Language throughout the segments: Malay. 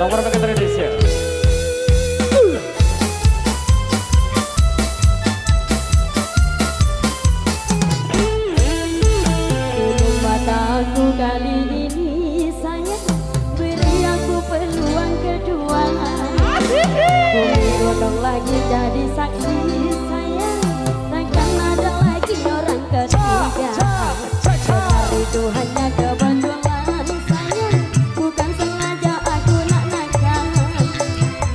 Orang-orang pakai Indonesia. Tutup mataku kali ini sayang, beri aku peluang kedua. Bumi godong lagi jadi saksi sayang, takkan ada lagi orang ketiga. Benar itu hanya kebetulan sayang, bukan sengaja aku nak nakal.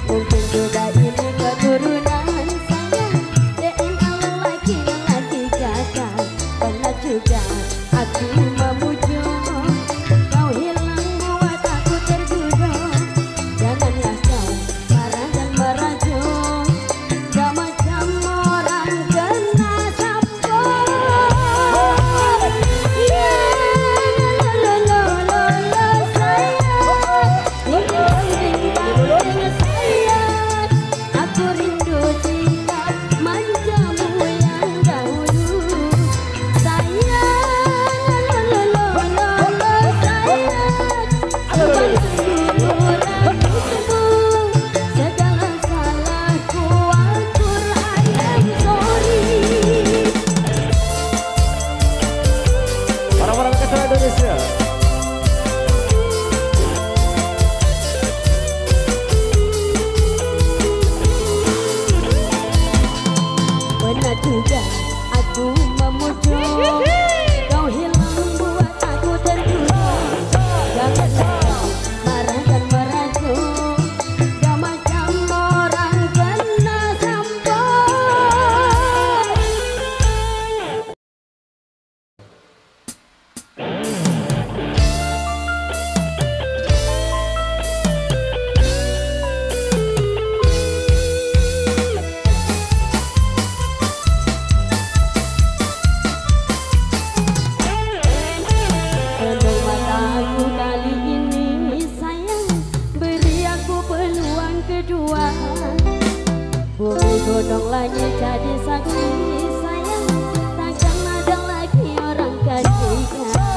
Mungkin juga ini keturunan sayang, DNA lelaki gagal. Pernah juga aku memujuk, kau hilang buat aku tergugah. Janganlah kau marah dan merajuk, gak macam orang kena sampo. Aku rindu sikap manjamu yang dahulu sayang, segala salahku Al-Quran I'm sorry. Orang-orang pakai Indonesia. Pernah juga aku memujuk, kau hilang buat aku tergugah. Janganlah kau marah dan merajuk, gak macam orang kena sampo. Penuh mataku kali ini sayang, beri aku peluang kedua. Bumi godong lagi jadi saksi sayang, takkan ada lagi orang ketiga.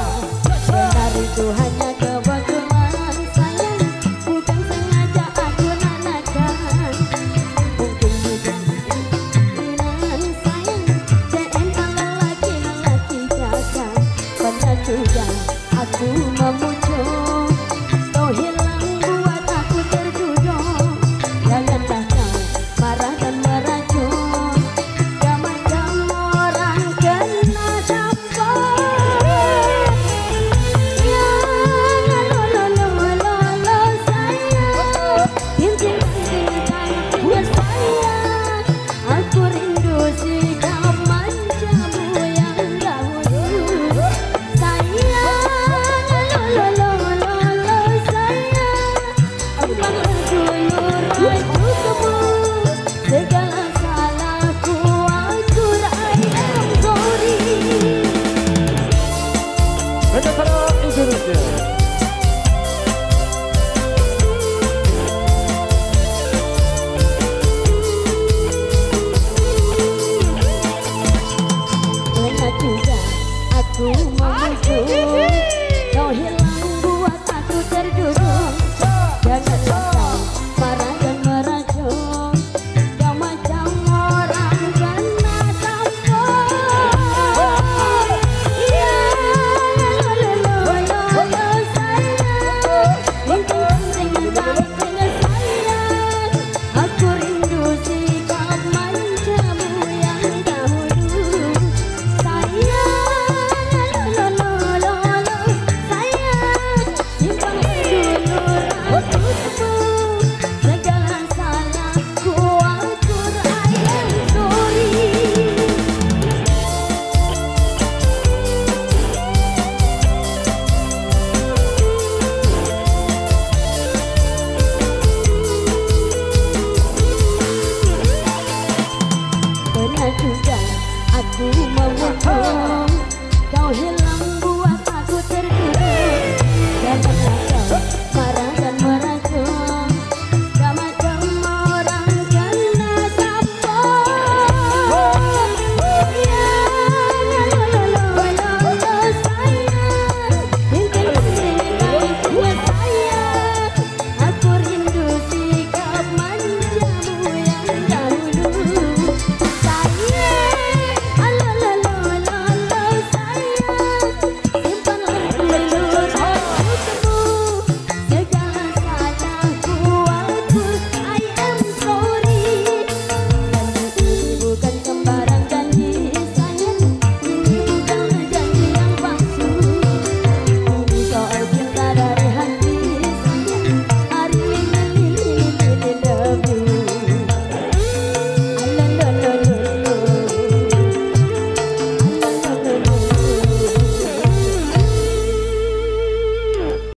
Benar itu hanya kebetulan sayang, bukan sengaja aku nak nakal. Mungkin juga keturunan sayang, DNA lelaki gagal. Pernah juga aku memujuk, kau hilang buat aku tergugah. Janganlah kau marah dan merajuk, gak macam orang kena sampo. Sayang, cincin buat sayang, aku rindu sikap manjamu yang dahulu sayang, segala salahku Al-Quran I'm sorry. Negara Indonesia. Pernah juga aku memujuk, kau hilang